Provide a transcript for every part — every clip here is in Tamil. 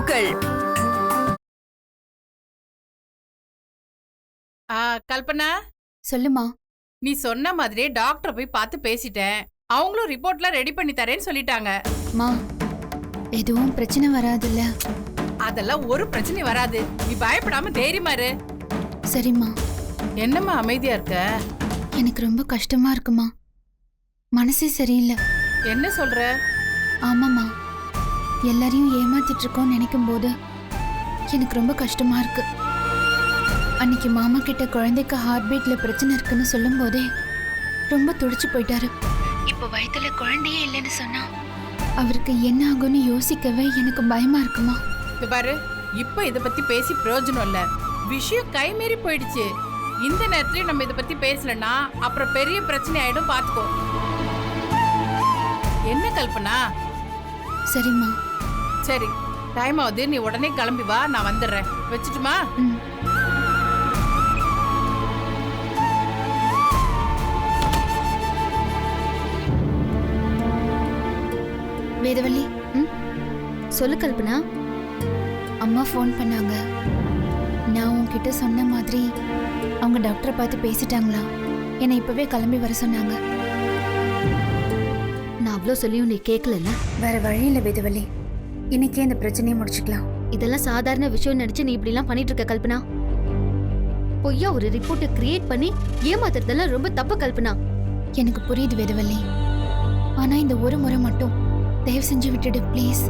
நல்வாழ்த்துக்கள். கல்பனா, சொல்லுமா. நீ சொன்ன மாதிரியே டாக்டர் போய் பார்த்து பேசிட்டேன். அவங்களும் ரிப்போர்ட்லாம் ரெடி பண்ணி தரேன்னு சொல்லிட்டாங்க. மா, எதுவும் பிரச்சனை வராதுல்ல? அதெல்லாம் ஒரு பிரச்சனையும் வராது. நீ பயப்படாம தைரியமா இரு. சரிம்மா. என்னம்மா அமைதியா இருக்க? எனக்கு ரொம்ப கஷ்டமா இருக்குமா. மனசே சரியில்லை. என்ன சொல்ற? ஆமாம்மா, எல்லாரையும் ஏமாத்திட்டு இருக்கோம்னு நினைக்கும் போது எனக்கு ரொம்ப கஷ்டமா இருக்கு. அன்னைக்கு மாமா கிட்ட குழந்தைக்கு ஹார்ட் பீட்ல பிரச்சனை இருக்குன்னு சொல்லும் போதே ரொம்ப துடிச்சு போயிட்டாரு. இப்போ வயித்துல குழந்தையே இல்லைன்னு சொன்னா அவருக்கு என்ன ஆகும்னு யோசிக்கவே எனக்கு பயமா இருக்குமா. இது பாரு, இப்ப இத பத்தி பேசி பிரயோஜனம் இல்ல. விஷயம் கைமீறி போயிடுச்சு. இந்த நேரத்துல நம்ம இத பத்தி பேசலன்னா அப்புறம் பெரிய பிரச்சனை ஆயிடும், பாத்துக்கோ. என்ன கல்பனா? சரிம்மா. சரி, டைம் ஆகுது, நீ உடனே கிளம்பி வா, நான் வந்துடுறேன். வச்சுட்டுமா? வேதவள்ளி, சொல்லு கல்பனா. அம்மா ஃபோன் பண்ணாங்க. நான் உன்கிட்ட சொன்ன மாதிரி அவங்க டாக்டரை பார்த்து பேசிட்டாங்களா? என்னை இப்பவே கிளம்பி வர சொன்னாங்க. நான் அவ்வளோ சொல்லியும் நீ கேட்கல. வேற வழி இல்லை வேதவள்ளி, இன்னைக்கே இந்த பிரச்சனையை முடிச்சுக்கலாம். இதெல்லாம் சாதாரண விஷயம் நினைச்சு நீ இப்படிலாம் பண்ணிட்டு இருக்க கல்பனா. பொய்யா ஒரு ரிப்போர்ட்டை கிரியேட் பண்ணி ஏமாத்துறதெல்லாம் ரொம்ப தப்பு கல்பனா. எனக்கு புரியுது வேதவள்ளி, ஆனா இந்த ஒரு முறை மட்டும் தயவு செஞ்சு விட்டுடு ப்ளீஸ்.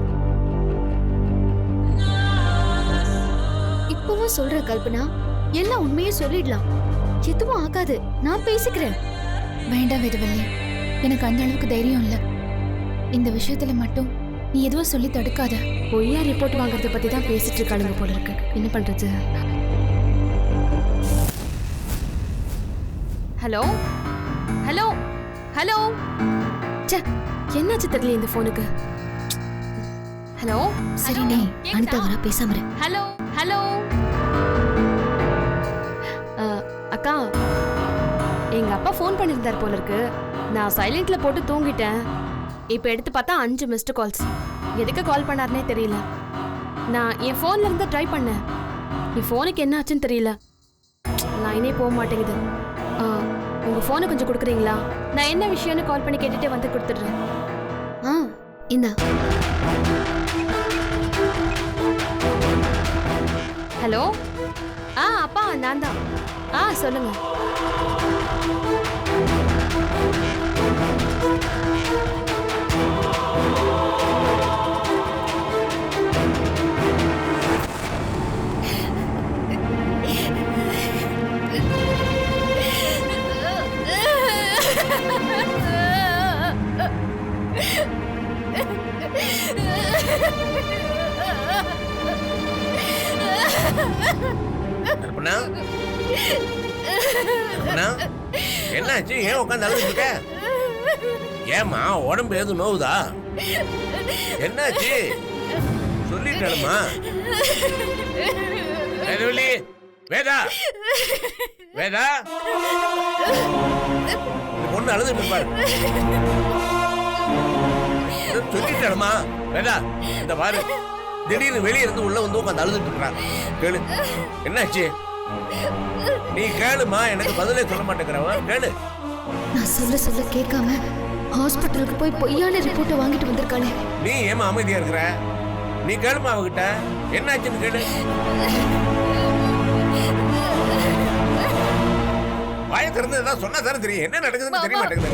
இப்பவும் சொல்ற கல்பனா, எல்லாம் உண்மையே சொல்லிடலாம். எதுவும் ஆகாது, நான் பேசிக்கிறேன். வேண்டாம் வேதவள்ளி, எனக்கு அந்த அளவுக்கு தைரியம் இல்லை. இந்த விஷயத்துல மட்டும் நீ எதுவும் சொல்லி தடுக்காத. பொய்யா ரிப்போர்ட் வாங்குறத பத்தி தான் பேசிட்டு இருக்காளுங்க போல இருக்கு. என்ன பண்றது? Hello hello hello. என்னாச்சு தெரியல இந்த போனுக்கு. ஹலோ. சரி, நீ அனிதா வர பேசாம. Hello hello. அக்கா, எங்க அப்பா ஃபோன் பண்ணியிருந்தார் போல இருக்கு. நான் சைலண்ட்ல போட்டு தூங்கிட்டேன். இப்போ எடுத்து பார்த்தா 5 மிஸ்டு கால்ஸ். எதுக்கு கால் பண்ணாருனே தெரியல. நான் என் ஃபோன்ல இருந்து ட்ரை பண்ணேன். என் ஃபோனுக்கு என்ன ஆச்சுன்னு தெரியல. லைனே போக மாட்டேங்குது. உங்க ஃபோனை கொஞ்சம் கொடுக்குறீங்களா? நான் என்ன விஷயம்னு கால் பண்ணி கேட்டுட்டே வந்து கொடுத்துடுறேன். இந்தா. ஹலோ. அப்பா நான் தான். சொல்லுங்க. என்னாச்சு? ஏன் உட்காந்து அழுதுட்டு இருக்க? ஏமா உடம்பு எதுவும் நோவுதா? என்னாச்சு சொல்லிட்டேமா? வேதா வேதா, பொண்ணு அழுது பாரு. சொல்லிட்டேமா வேதா? இந்த பாரு, திடீர்னு வெளியே இருந்து உள்ள வந்து உட்காந்து அழுதுட்டு இருக்கிறாங்க. கேளு, என்னாச்சு? நீ கேளுமா, எனக்கு பதிலே சொல்ல மாட்டேங்கிறவ. கேளு. நான் சொல்ல கேட்காம ஹாஸ்பிட்டலுக்கு போய் பொய்யான ரிப்போர்ட்டை வாங்கிட்டு வந்திருக்காளே. நீ ஏமா அமைதியா இருக்கிற? நீ கேளுமா அவகிட்ட, என்னாச்சுன்னு கேளு. வாய திறந்து ஏதாவது சொன்னா தானே தெரியும். என்ன நடக்குதுன்னு தெரிய மாட்டேங்குது.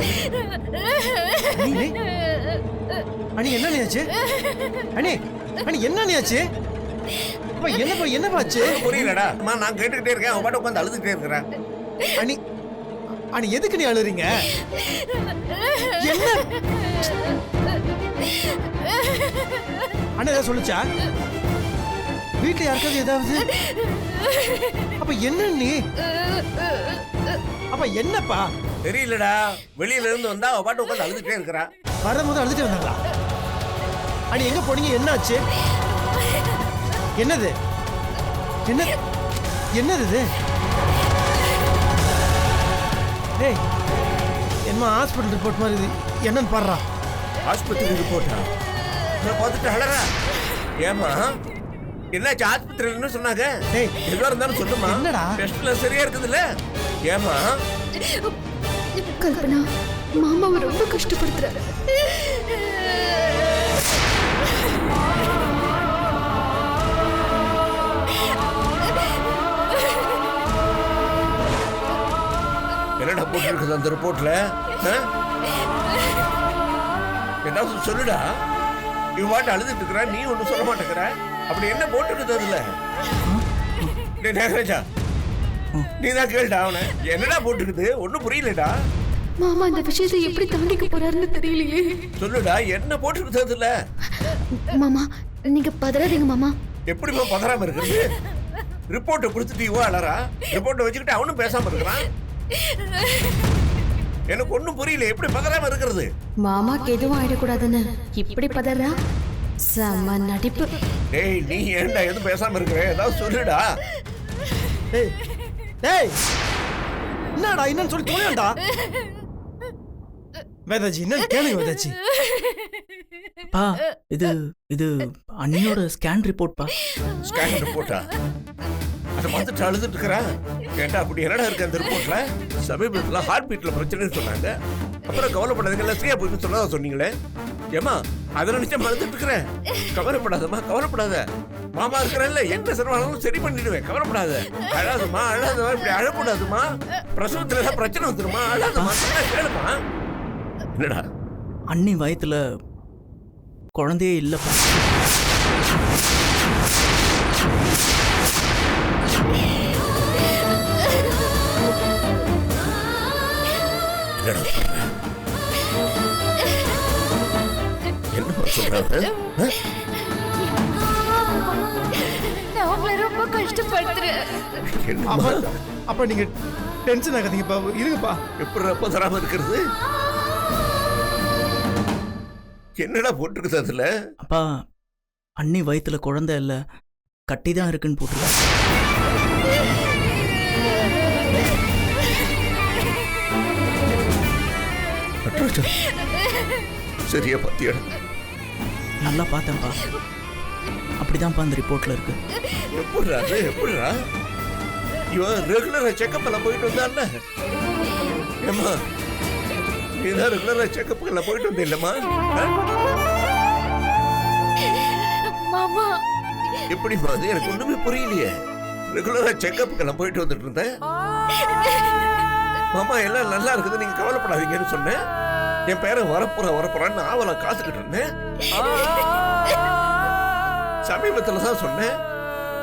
அண்ணி என்ன ஆச்சு? அண்ணி அண்ணி என்ன ஆச்சு? என்ன பாச்சு? புரியலடா. நான் கேட்டுக்கிட்டே இருக்கேன், அவன் பாட்டு உட்காந்து அழுதுகிட்டே இருக்கிறேன். அண்ணி அண்ணி எதுக்கு நீ அழுறீங்க? என்ன அண்ணா ஏதாவது சொல்லுச்சா? வீட்டுல யாருக்காவது ஏதாவது? அப்ப என்ன நீ? அப்ப என்னப்பா? தெரியலடா, வெளியில இருந்து வந்தா அவ பாட்டு உட்காந்து அழுதுகிட்டே இருக்கிறா. வரும்போது அழுதுட்டு வந்தாங்களா? அண்ணி எங்க போனீங்க? என்னாச்சு? என்னது என்னது இது? ஏய், என்ன ஹாஸ்பிட்டல் ரிப்போர்ட் மாதிரி இது? என்னன்னு பாடுறா? ஆஸ்பத்திரி ரிப்போர்ட்டா? நான் பார்த்துட்டு அழறா. ஏமா என்னாச்சு ஆஸ்பத்திரியில சொன்னாங்க? டேய். எதுவா இருந்தாலும் சொல்லுமா. என்னடா? டெஸ்ட்ல சரியா இருக்குதுல்ல? ஏமா கல்பனா மாமாவை ரொம்ப கஷ்டப்படுத்துறாரு. என்னடா போட்டுருக்குது அந்த ரிப்போர்ட்ல? ஏதாவது சொல்லுடா. இவ்வாட்டு அழுதுட்டு இருக்கிற, நீ ஒண்ணு சொல்ல மாட்டேங்கிற. அப்படி என்ன போட்டுருக்குது அதுல? டேய் நாகராஜா, நீ தான் கேளுடா அவனை. என்னடா போட்டுருக்குது? ஒண்ணும் புரியலடா. மாமா இந்த விஷயத்தை எப்படி தாண்டிக்க போறாருன்னு தெரியலையே. சொல்லுடா, என்ன போட்டுருக்குது அதுல? மாமா நீங்க பதறாதீங்க மாமா. எப்படிமா பதறாம இருக்கிறது? ரிப்போர்ட்டை கொடுத்துட்டு இவா அலறா. ரிப்போர்ட்டை வச்சுக்கிட்டு அவனும் பேசாம இருக்கிறான். எனக்கு ஒண்ணும் புரியல, எப்படி பதறாம இருக்கிறது? மாமாக்கு எதுவும் ஆயிடக்கூடாதுன்னு இப்படி பதறா? செம்ம நடிப்பு. டேய் நீ ஏன்டா எதுவும் பேசாம இருக்கிற? ஏதாவது சொல்லுடா. டேய் டேய் என்னடா என்னன்னு சொல்லி தோணுடா. வேதாஜி என்ன கேளுங்க வேதாஜி. பா இது இது அண்ணியோட ஸ்கேன் ரிப்போர்ட் பா. ஸ்கேன் ரிப்போர்ட்டா? அதை பார்த்துட்டு அழுதுட்டு இருக்கிறேன். ஏன்டா அப்படி என்னடா இருக்கு அந்த ரிப்போர்ட்ல? சமீபத்தில் ஹார்ட் பீட்ல பிரச்சனைன்னு சொன்னாங்க. அப்புறம் கவலைப்படாதீங்க, எல்லாம் சரியா போயிட்டு சொன்னதா சொன்னீங்களே. ஏமா அதை நினைச்சா அழுதுட்டு இருக்கிறேன். கவலைப்படாதம்மா, கவலைப்படாத. மாமா இருக்கிறேன்ல, எந்த சிரமம் சரி பண்ணிடுவேன். கவலைப்படாத. அழாதுமா, அழாதமா, இப்படி அழக்கூடாதுமா. பிரசவத்துல ஏதாவது பிரச்சனை வந்துருமா? அழாதமா, கேளுமா. என்னடா? அண்ணி வயத்துல குழந்தையே இல்லப்பா. என்னடா சொல்ற? என்னமா சொல்றாங்க? நான் உங்களை ரொம்ப கஷ்டப்படுத்துறேன். என்னம்மா? அப்ப நீங்க டென்ஷன் ஆகாதீங்கப்பா, இருங்கப்பா. எப்படி ரப்ப தராம இருக்கிறது? என்னடா போட்டிருக்குது அதுல? அப்பா அண்ணி வயித்துல குழந்தை இல்ல, கட்டி தான் இருக்குன்னு போட்டுருக்கா. சரியா பாத்தியா? நல்லா பார்த்தேன்ப்பா, அப்படிதான்ப்பா அந்த ரிப்போர்ட்ல இருக்கு. எப்படிடா அது? எப்படிடா? இவன் ரெகுலரா செக்கப் எல்லாம் போயிட்டு வந்தான்ல? ஏம்மா நீதான் ரெகுலரா செக்கப் எல்லாம் போயிட்டு வந்த இல்லம்மா? மாமா எப்படிமா அது? எனக்கு ஒண்ணுமே புரியலையே. ரெகுலரா செக்கப் எல்லாம் போயிட்டு வந்துட்டு இருந்தேன். மாமா எல்லாம் நல்லா இருக்குது, நீங்க கவலைப்படாதீங்கன்னு சொன்னேன். என் பேரை வரப்போறான்னு ஆவலா காத்துக்கிட்டு இருந்தேன். சமீபத்துல தான் சொன்னேன்,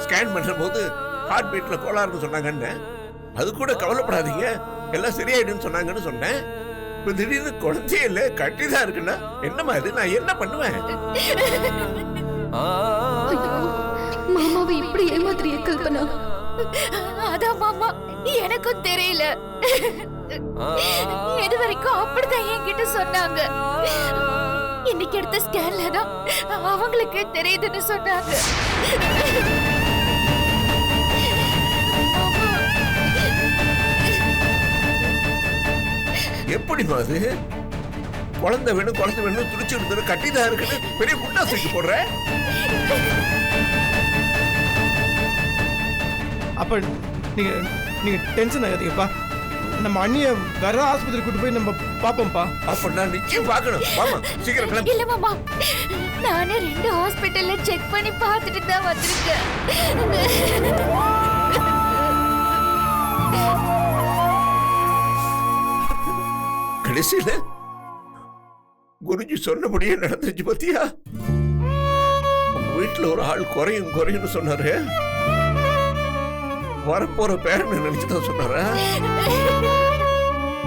ஸ்கேன் பண்ற போது ஹார்ட் பீட்ல கோளாறுன்னு சொன்னாங்கன்னு. அது கூட கவலைப்படாதீங்க, எல்லாம் சரியாயிடுன்னு சொன்னாங்கன்னு சொன்னேன். இப்ப திடீர்னு குழந்தையே இல்ல, கட்டிதான் இருக்குன்னா என்னமா இது? நான் என்ன பண்ணுவேன்? மாமாவை இப்படி ஏமாத்திரிய கல்பனா. அதான் மாமா எனக்கும் தெரியல. இது வரைக்கும் அப்படிதான் என்கிட்ட சொன்னாங்க. இன்னைக்கு எடுத்த ஸ்கேன்ல தான் அவங்களுக்கு தெரியுதுன்னு சொன்னாங்க. எப்படிமா அது? குழந்தை வேணும் துடிச்சு இருந்தது, கட்டிதான் இருக்குன்னு பெரிய குண்டா தூக்கி போடுற. அப்ப நீங்க நீங்க டென்ஷன் ஆகாதீங்கப்பா. நம்ம அண்ணிய வேற ஆஸ்பத்திரி கூட்டு போய் நம்ம பாப்போம்ப்பா. அப்ப நான் நிச்சயம் பார்க்கணும். வாமா சீக்கிரம் கிளம்பு. இல்ல மாமா, நானே 2 ஹாஸ்பிடல்ல செக் பண்ணி பார்த்துட்டு தான் வந்திருக்கேன். கடைசியில குருஜி சொன்னபடியே நடந்துச்சு பாத்தியா? உங்க வீட்டுல ஒரு ஆள் குறையும் சொன்னாரு. வரப்போற பேரன்னு நினைச்சுதான் சொன்னாரா?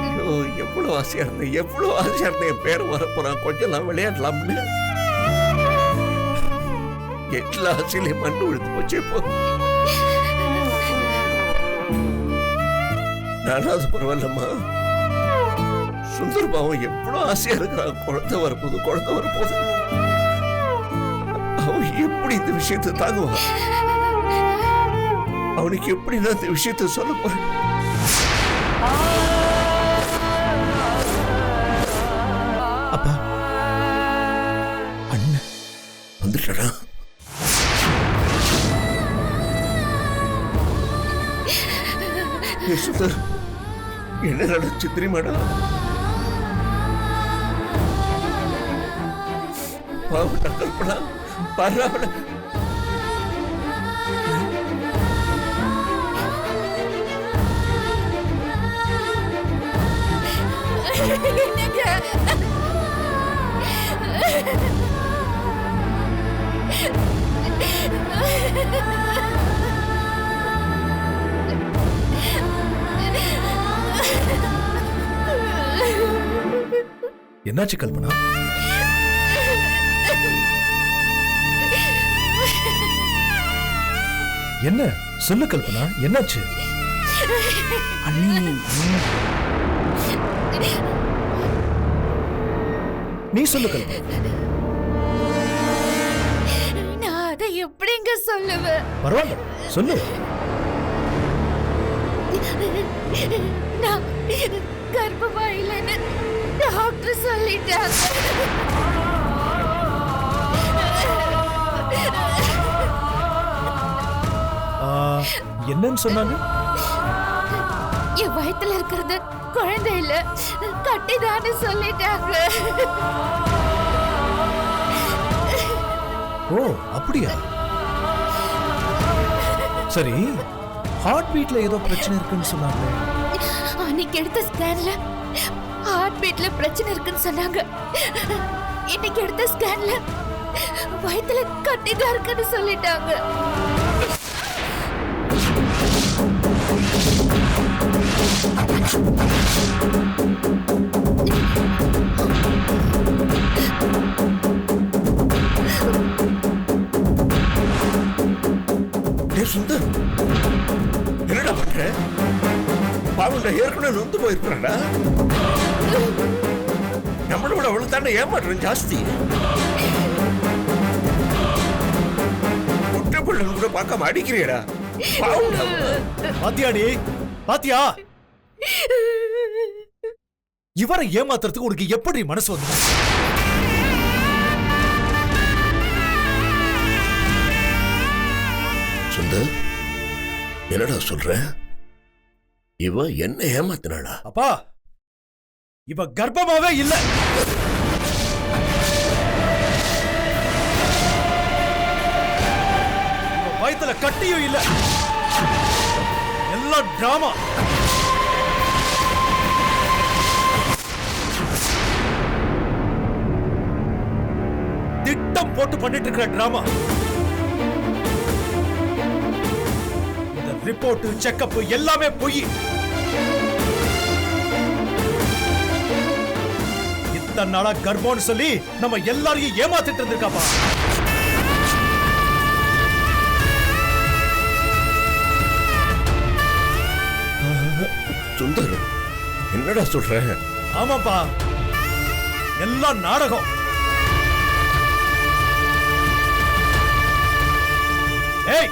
ஐயோ, எவ்வளவு ஆசையா இருந்தேன் என் பேர் வரப்போறான், கொஞ்சம் நான் விளையாடலாம்னு. எல்லா ஆசையிலையும் மண்ணு விழுந்து போச்சு. இப்போ நானாவது பரவாயில்லம்மா. சுந்தரபாவம் எவ்வளவு ஆசையா இருக்கிறான், குழந்தை வரப்போகுது. அவன் எப்படி இந்த விஷயத்தை தாங்குவான்? அவனுக்கு எப்படி நான் இந்த விஷயத்தை சொல்ல போறேன்? அப்பா அண்ணன் வந்துட்டா? சுந்தர் என்ன நடந்துச்சு தெரியுமாடா? பாவம் கல்பனா பரவாயில்ல. என்னாச்சு கல்பனா? என்ன சொல்லு கல்பனா, என்னாச்சு? அண்ணி நீ சொல்லு கல்பனா. நான் அதை எப்படிங்க சொல்லுவேன்? பரவாயில்ல சொல்லு. நான் கர்ப்பமா இல்லைன்னு டாக்டர் சொல்லிட்டாங்க. என்னன்னு சொன்னாங்க? என் வயித்துல இருக்கிறது குழந்தை இல்ல, கட்டிதான்னு சொல்லிட்டாங்க. ஓ அப்படியா? சரி, ஹார்ட் பீட்ல ஏதோ பிரச்சனை இருக்குன்னு சொன்னாங்க. அன்னைக்கு எடுத்த ஸ்கேன்ல ஹார்ட் பீட்ல பிரச்சனை இருக்குன்னு சொன்னாங்க. இன்னைக்கு எடுத்த ஸ்கேன்ல வயித்துல கட்டிதான் இருக்குன்னு சொல்லிட்டாங்க. சுந்தர் என்னடா பண்ற? பாவம் ஏற்கனவே நொந்து போயிருக்கிறா. நம்மளோட அவளுக்கு தானே ஏமாற்றம் ஜாஸ்தி. குட்ட பிள்ளைன்னு கூட பார்க்காம அடிக்கிறீடா. பாத்தியாடி பாத்தியா? இவரை ஏமாத்துறதுக்கு உனக்கு எப்படி மனசு வந்து? சுந்தர் என்னடா சொல்ற? இவ என்ன ஏமாத்தினாடா? அப்பா, இவ கர்ப்பமாவே இல்ல. இவ வயித்துல கட்டியும் இல்ல. எல்லாம் டிராமா. திட்டம் போட்டு பண்ணிட்டு இருக்கிற டிராமா. இந்த ரிப்போர்ட் செக்கப் எல்லாமே பொய். இத்தனை நாளா கர்ப்பம்னு சொல்லி நம்ம எல்லாரையும் ஏமாத்திட்டு இருந்திருக்காப்பா. சுந்தர் என்னடா சொல்ற? ஆமாப்பா, எல்லாம் நாடகம். ஏய்,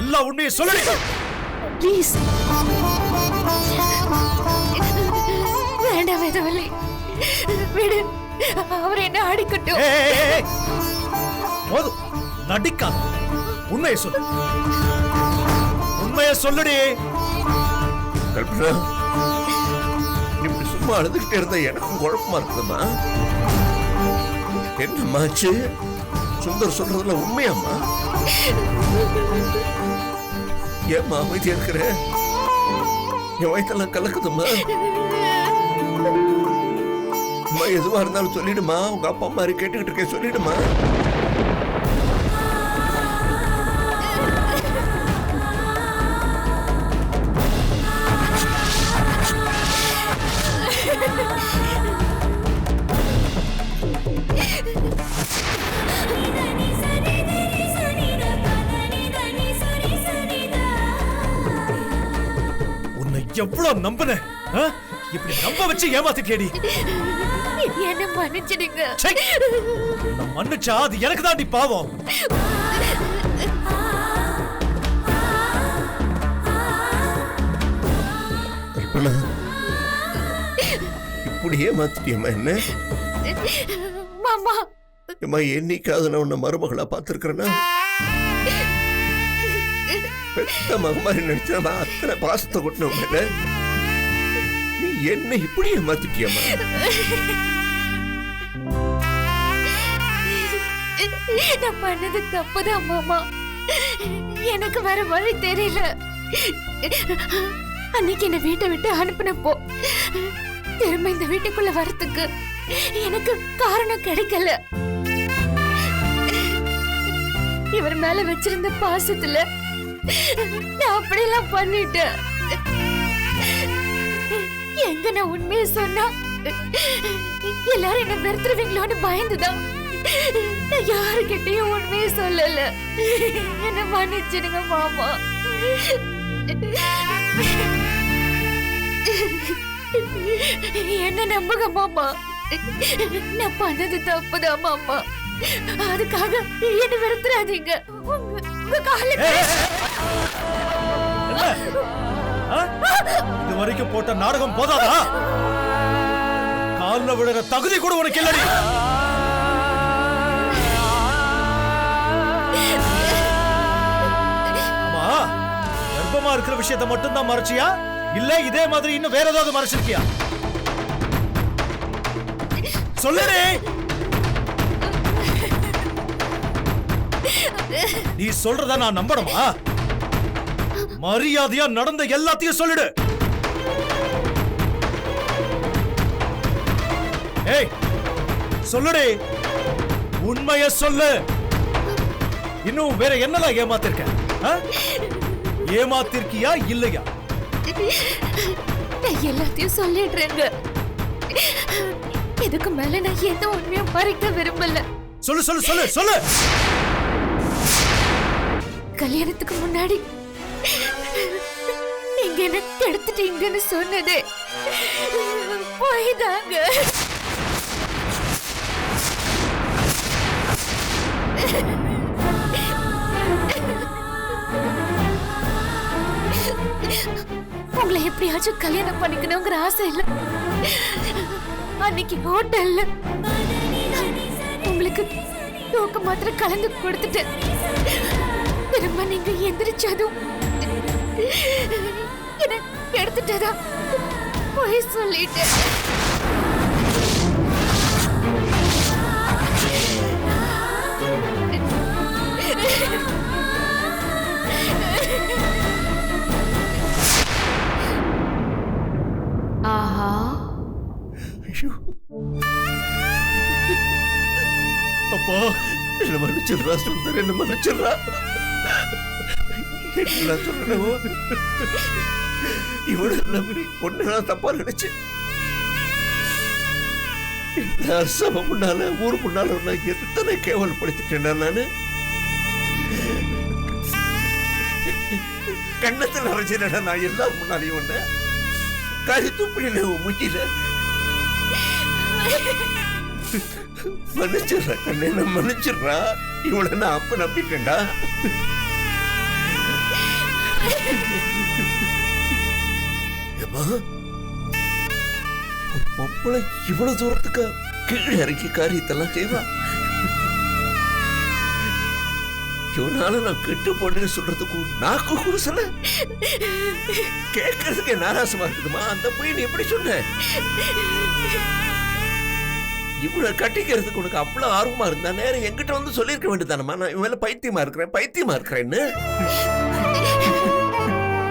எல்லா உண்மையை சொல்லு. ப்ளீஸ் வேண்டாம் வேதவல்லி, விடு. அவர் என்ன அடிக்கட்டும். போதும், நடிக்காத. உண்மையை சொல்லு. உண்மையை சொல்லுடி. கல்பனா, இப்படி சும்மா அழுதுகிட்டே இருந்தா எனக்கும் குழப்பமா இருக்குதுமா. என்னம்மாச்சு? சுந்தர் சொல்றதுல உண்மையாம்மா? ஏம்மா அமைதியா இருக்கிற? என் வயிற்றெல்லாம் கலக்குதுமா. அம்மா எதுவா இருந்தாலும் சொல்லிடுமா. உங்க அப்பா மாதிரி கேட்டுக்கிட்டு இருக்கேன், சொல்லிடுமா. உன்னை எவ்வளவு நம்பின? இப்படி நம்ப வச்சு ஏமாத்திட்டேடி. என்ன மன்னிச்சிடுங்க. உன்னை மன்னிச்சா அது எனக்கு தாண்டி பாவம். கல்பனா, இப்படி ஏமாத்திட்டியம்மா என்ன? மாமா, ஏம்மா என்னைக்காவது நான் உன்னை மருமகளா பார்த்திருக்கிறேன்னா? பெத்த மகமாரி நினைச்சா அத்தனை பாசத்தை கொட்டின நீ என்ன இப்படி ஏமாத்திட்டியம்மா? நான் பண்ணது தப்புதான் மாமா. எனக்கு வேற வழி தெரியல. அன்னைக்கு என்ன வீட்டை விட்டு அனுப்பினப்போ திரும்ப இந்த வீட்டுக்குள்ள வரத்துக்கு எனக்கு காரணம் கிடைக்கல. இவர் மேல வச்சிருந்த பாசத்துல நான் அப்படியெல்லாம் பண்ணிட்டேன். எங்க நான் உண்மையை சொன்னா எல்லாரும் என்ன வெறுத்துருவீங்களோன்னு பயந்துதான் நான் யாருக்கிட்டையும் உண்மையை சொல்லல. என்ன மன்னிச்சிடுங்க மாமா. என்ன நம்புங்க மாமா. நான் பண்ணது தப்புதான் மாமா. அதுக்காக என்ன வெறுத்துறாதீங்க. உங்க காலுக்கு இது வரைக்கும் போட்ட நாடகம் போதாதா? கால்ல விழுற தகுதி கூட உனக்கு இல்லடி. ஆமா, கர்ப்பமா இருக்கிற விஷயத்தை மட்டும் தான் மறைச்சியா, இல்ல இதே மாதிரி இன்னும் வேற ஏதாவது மறைச்சிருக்கியா? சொல்லுடே. நீ சொல்றத நான் நம்பணுமா? மரியாதையா நடந்த எல்லாத்தையும் சொல்லிடு. ஏய், சொல்லுடே, உண்மைய சொல்லு. இன்னும் வேற என்னலாம் ஏமாத்திருக்க? ஏமாத்திருக்கியா இல்லையா? நான் எல்லாத்தையும் சொல்லிடுறேங்க. இதுக்கு மேல நான் எந்த உண்மையும் மறைக்க விரும்பல. சொல்லு சொல்லு சொல்லு சொல்லு. கல்யாணத்துக்கு முன்னாடி நீங்க என்ன கெடுத்துட்டீங்கன்னு சொன்னதே போய்தாங்க. உங்களை எப்படியாச்சும் கல்யாணம் பண்ணிக்கணுங்கிற ஆசை இல்ல. அன்னைக்கு ஹோட்டல்ல உங்களுக்கு தூக்க மாத்திரை கலந்து கொடுத்துட்டேன். திரும்ப நீங்க எந்திரிச்சதும் என்ன எடுத்துட்டதா போய் சொல்லிட்டேன். ஆஹா, அப்பா என்ன மன்னிச்சிடுறா சுந்தர், என்ன மன்னிச்சிடுறா. என்ன சொல்லணுமோ இவனை நம்பி ஒன்னு நான் தப்பா நினைச்சேன். சபை முன்னால ஊர் முன்னால நான் எத்தனை கேவல்படுத்திட்டேன்டா நானு. கண்ணத்தில் அரைச்சிடா நான் எல்லாரும் முன்னாலையும் ஒண்ணு கறி துப்பில முச்சில மன்னிச்சிடுறா கண்ணே, நான் மன்னிச்சிடுறா. இவளை நான் அப்ப நம்பிட்டேன்டா. பொம்பளை இவ்வளவு தூரத்துக்கு கீழே இறக்கி காரியத்தெல்லாம் செய்வா. இவனால நான் கெட்டு போனேன்னு சொல்றதுக்கு நாக்கு குருசல கேட்கறதுக்கு நாராசமா இருக்குதுமா. அந்த போய் நீ எப்படி சொன்ன? இவ்வளவு கட்டிக்கிறதுக்கு உனக்கு அவ்வளவு ஆர்வமா இருந்தா நேரம் என்கிட்ட வந்து சொல்லிருக்க வேண்டியதானமா, நான் இவன் மேல பைத்தியமா இருக்கிறேன்னு.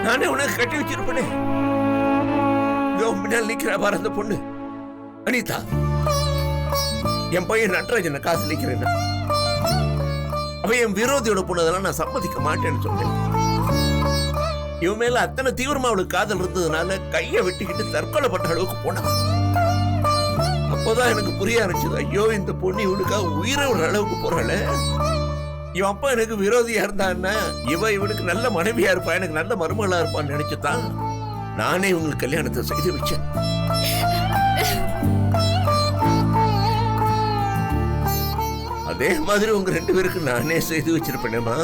நானே உனக்கு கட்டி வச்சிருப்பேனே. பின்னால் நிக்கிற பாரு அந்த பொண்ணு அனிதா, என் பையன் நட்ராஜனை காதலிக்கிறேன். அவ என் விரோதியோட பொண்ணதெல்லாம் நான் சம்மதிக்க மாட்டேன்னு சொன்னேன். இவன் மேல அத்தனை தீவிரமா அவளுக்கு காதல் இருந்ததுனால கையை வெட்டிக்கிட்டு தற்கொலை பண்ற அளவுக்கு போனான். அப்போதான் எனக்கு புரிய ஆரம்பிச்சது, ஐயோ இந்த பொண்ணு இவனுக்காக உயிரை விடுற அளவுக்கு போறாள. இவன் அப்பா எனக்கு விரோதியா இருந்தான்னா இவனுக்கு நல்ல மனைவியா இருப்பா, எனக்கு நல்ல மருமகளா இருப்பான்னு நினைச்சுதான் நானே இவங்களுக்கு கல்யாணத்தை செய்து வச்சேன். அதே மாதிரி உங்க ரெண்டு பேருக்கு நானே செய்து வச்சிருப்பேனேமா.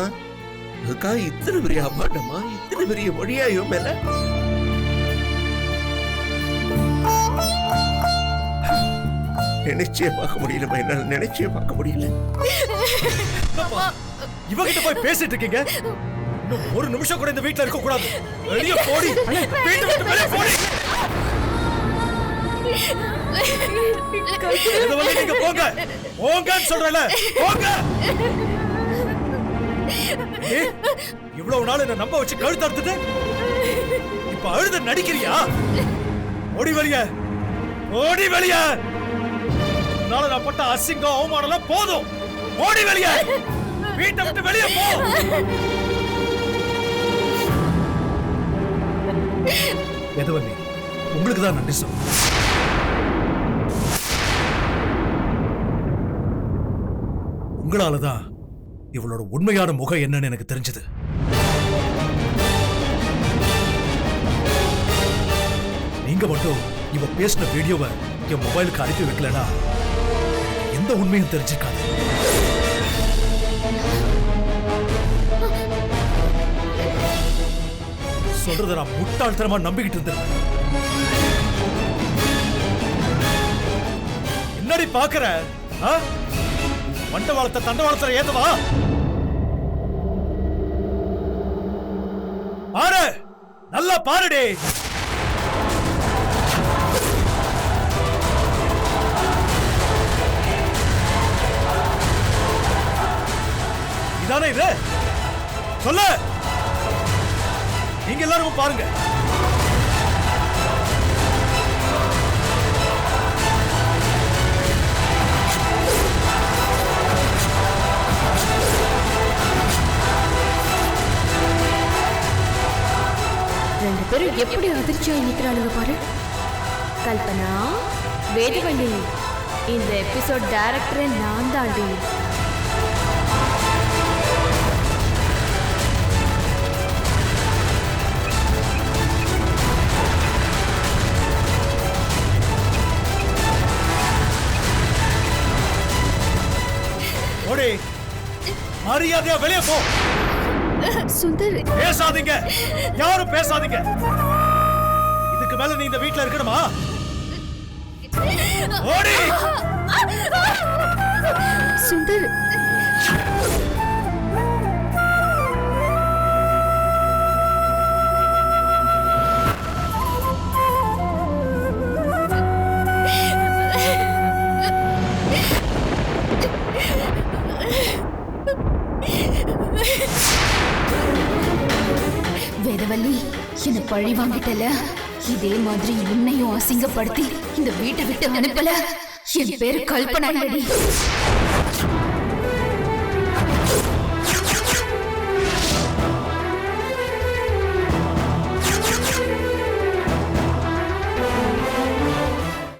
அதுக்காக இத்தனை பெரிய அபாண்டமா, இத்தனை பெரிய மொழியா இவன் மேல. நினைச்சே பார்க்க முடியலமா, என்னால நினைச்சே பார்க்க முடியல. இவகிட்ட போய் பேசிட்டு இருக்கீங்க. இன்னும் ஒரு நிமிஷம் கூட இந்த வீட்ல இருக்க கூடாது. வெளிய போடி. வீட்டை விட்டு வெளிய போடி. வேதவல்லி நீங்க போங்க. போங்கன்னு சொல்றல. போங்க. இவ்வளவு நாள் என்ன நம்ப வச்சு கழுத்து அறுத்துட்டு இப்ப அழுத நடிக்கிறியா? ஓடி வெளிய. ஓடி வெளிய. நாளை நான் பட்ட அசிங்கம் அவமானம் போதும். ஓடி வெளிய. வீட்டை விட்டு வெளியே போ. வேதவல்லி உங்களுக்கு தான் நன்றி சொல்ல. உங்களாலதான் இவளோட உண்மையான முகம் என்னன்னு எனக்கு தெரிஞ்சது. நீங்க மட்டும் இவ பேசின வீடியோவை என் மொபைலுக்கு அனுப்பி வைக்கலனா எந்த உண்மையும் தெரிஞ்சுக்காது. சொல்றத நான் முட்டாள்தனமா நம்பிக்கிட்டு இருந்தேன். என்னடி பாக்குற? மண்டவாளத்தை தண்டவாளத்துல ஏத்தவா? பாரு, நல்லா பாருடே. இதானே இது? சொல்லு. நீங்க எல்லாரும் பாருங்க. ரெண்டு பேரும் எப்படி அதிர்ச்சியா நிக்கிறாளுங்க பாரு. கல்பனா, வேதவல்லி, இந்த எபிசோட் டைரக்டரே நான் தாண்டி. ஓடி, மரியாதையா வெளியே போ. சுந்தர், பேசாதீங்க. யாரும் பேசாதீங்க. இதுக்கு மேல நீ இந்த வீட்ல இருக்கணுமா? ஓடி. சுந்தர், வேதவல்லி, என்ன பழி வாங்கிட்டல. இதே மாதிரி உன்னையும் அசிங்கப்படுத்தி இந்த வீட்டை விட்டு அனுப்பல. என் பேரு கல்பனா.